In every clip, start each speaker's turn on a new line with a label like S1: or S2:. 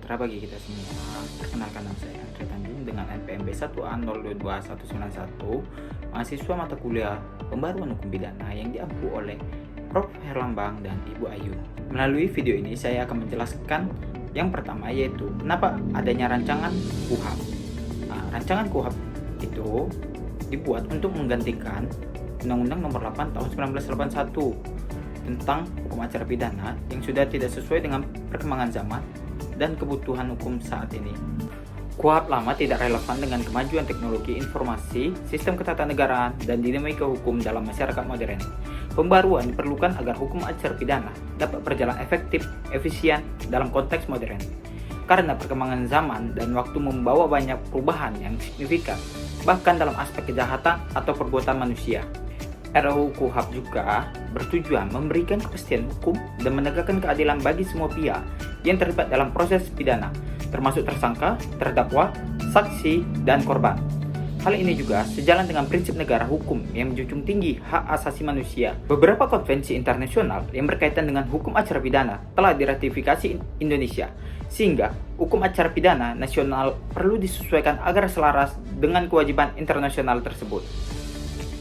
S1: sejahtera bagi kita semua. Perkenalkan, nama saya Andre Tanjung dengan NPM B1A022191, mahasiswa mata kuliah Pembaruan Hukum Pidana yang diampu oleh Prof. Herlambang dan Ibu Ayu. Melalui video ini saya akan menjelaskan yang pertama, yaitu kenapa adanya rancangan KUHP. Rancangan KUHP itu dibuat untuk menggantikan Undang-Undang Nomor 8 Tahun 1981 tentang hukum acara pidana yang sudah tidak sesuai dengan perkembangan zaman dan kebutuhan hukum saat ini. KUHP lama tidak relevan dengan kemajuan teknologi informasi, sistem ketatanegaraan, dan dinamika hukum dalam masyarakat modern. Pembaruan diperlukan agar hukum acara pidana dapat berjalan efektif, efisien dalam konteks modern. Karena perkembangan zaman dan waktu membawa banyak perubahan yang signifikan, bahkan dalam aspek kejahatan atau perbuatan manusia. RUU KUHP juga bertujuan memberikan kepastian hukum dan menegakkan keadilan bagi semua pihak yang terlibat dalam proses pidana, termasuk tersangka, terdakwa, saksi, dan korban. Hal ini juga sejalan dengan prinsip negara hukum yang menjunjung tinggi hak asasi manusia. Beberapa konvensi internasional yang berkaitan dengan hukum acara pidana telah diratifikasi Indonesia, sehingga hukum acara pidana nasional perlu disesuaikan agar selaras dengan kewajiban internasional tersebut.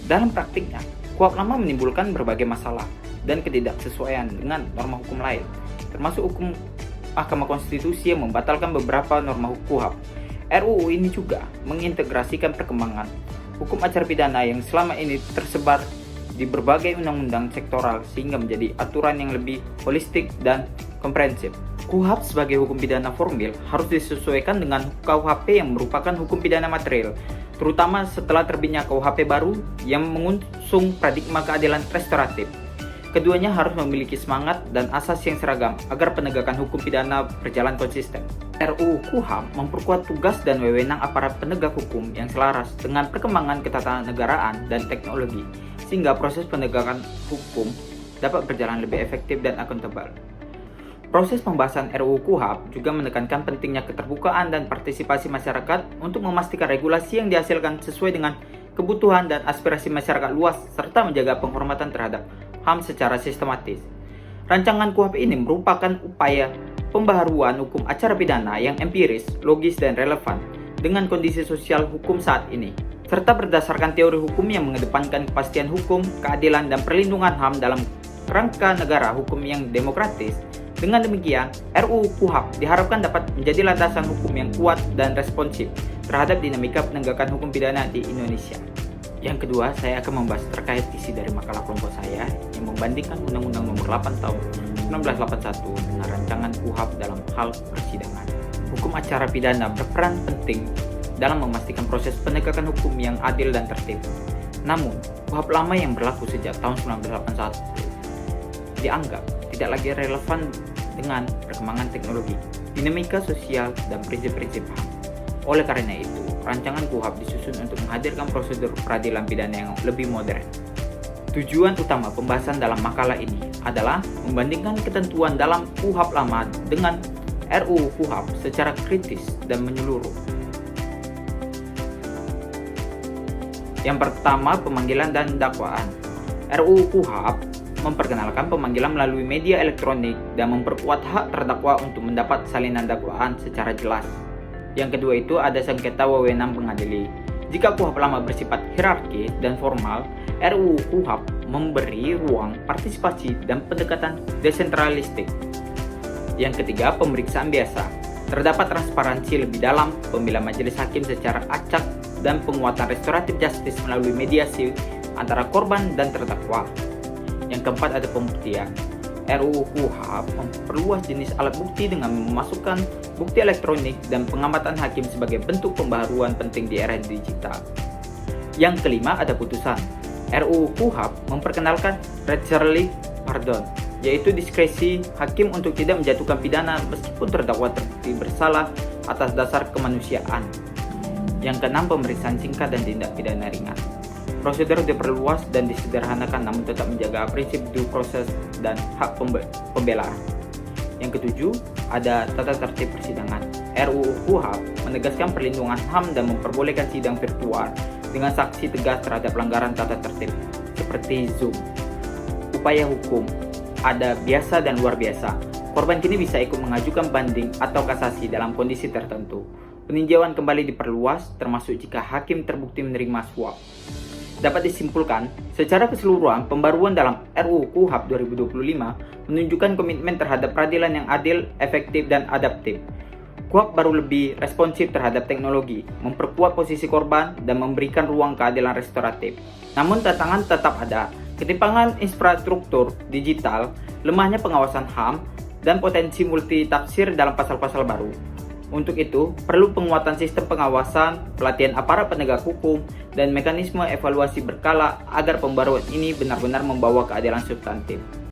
S1: Dalam praktiknya, KUHP lama menimbulkan berbagai masalah dan ketidaksesuaian dengan norma hukum lain, termasuk hukum Mahkamah Konstitusi yang membatalkan beberapa norma KUHP. RUU ini juga mengintegrasikan perkembangan hukum acara pidana yang selama ini tersebar di berbagai undang-undang sektoral sehingga menjadi aturan yang lebih holistik dan komprehensif. KUHP sebagai hukum pidana formil harus disesuaikan dengan KUHP yang merupakan hukum pidana material, terutama setelah terbitnya KUHP baru yang mengusung paradigma keadilan restoratif. Keduanya harus memiliki semangat dan asas yang seragam agar penegakan hukum pidana berjalan konsisten. RUU KUHP memperkuat tugas dan wewenang aparat penegak hukum yang selaras dengan perkembangan ketatanegaraan dan teknologi, sehingga proses penegakan hukum dapat berjalan lebih efektif dan akuntabel. Proses pembahasan RUU KUHP juga menekankan pentingnya keterbukaan dan partisipasi masyarakat untuk memastikan regulasi yang dihasilkan sesuai dengan kebutuhan dan aspirasi masyarakat luas serta menjaga penghormatan terhadap HAM secara sistematis. Rancangan KUHP ini merupakan upaya pembaharuan hukum acara pidana yang empiris, logis, dan relevan dengan kondisi sosial hukum saat ini, serta berdasarkan teori hukum yang mengedepankan kepastian hukum, keadilan, dan perlindungan HAM dalam rangka negara hukum yang demokratis. Dengan demikian, RUU KUHP diharapkan dapat menjadi landasan hukum yang kuat dan responsif terhadap dinamika penegakan hukum pidana di Indonesia. Yang kedua, saya akan membahas terkait isi dari makalah kelompok saya yang membandingkan Undang-Undang Nomor 8 Tahun 1981 dengan rancangan KUHP dalam hal persidangan. Hukum acara pidana berperan penting dalam memastikan proses penegakan hukum yang adil dan tertib. Namun, KUHP lama yang berlaku sejak tahun 1981 dianggap tidak lagi relevan dengan perkembangan teknologi, dinamika sosial, dan prinsip-prinsip HAM. Oleh karena itu, rancangan KUHP disusun untuk menghadirkan prosedur peradilan pidana yang lebih modern. Tujuan utama pembahasan dalam makalah ini adalah membandingkan ketentuan dalam KUHP lama dengan RUU KUHP secara kritis dan menyeluruh. Yang pertama, pemanggilan dan dakwaan. RUU KUHP memperkenalkan pemanggilan melalui media elektronik dan memperkuat hak terdakwa untuk mendapat salinan dakwaan secara jelas. Yang kedua itu ada sengketa wewenang pengadili. Jika KUHP lama bersifat hierarkis dan formal, RUU KUHP memberi ruang partisipasi dan pendekatan desentralistik. Yang ketiga, pemeriksaan biasa. Terdapat transparansi lebih dalam pemilihan majelis hakim secara acak dan penguatan restoratif justice melalui mediasi antara korban dan terdakwa. Yang keempat ada pembuktian. RUU KUHP memperluas jenis alat bukti dengan memasukkan bukti elektronik dan pengamatan hakim sebagai bentuk pembaharuan penting di era digital. Yang kelima ada putusan. RUU KUHP memperkenalkan reserly pardon, yaitu diskresi hakim untuk tidak menjatuhkan pidana meskipun terdakwa terbukti bersalah atas dasar kemanusiaan. Yang keenam pemeriksaan singkat dan tindak pidana ringan. Prosedur diperluas dan disederhanakan namun tetap menjaga prinsip due process dan hak pembelaan. Yang ketujuh, ada tata tertib persidangan. RUU KUHP menegaskan perlindungan HAM dan memperbolehkan sidang virtual dengan saksi tegas terhadap pelanggaran tata tertib seperti Zoom. Upaya hukum ada biasa dan luar biasa. korban kini bisa ikut mengajukan banding atau kasasi dalam kondisi tertentu. Peninjauan kembali diperluas, termasuk jika hakim terbukti menerima suap. Dapat disimpulkan, secara keseluruhan pembaruan dalam RUU KUHP 2025 menunjukkan komitmen terhadap peradilan yang adil, efektif, dan adaptif. KUHP baru lebih responsif terhadap teknologi, memperkuat posisi korban, dan memberikan ruang keadilan restoratif. Namun tantangan tetap ada, ketimpangan infrastruktur digital, lemahnya pengawasan HAM, dan potensi multitafsir dalam pasal-pasal baru. Untuk itu, perlu penguatan sistem pengawasan, pelatihan aparat penegak hukum, dan mekanisme evaluasi berkala agar pembaruan ini benar-benar membawa keadilan substantif.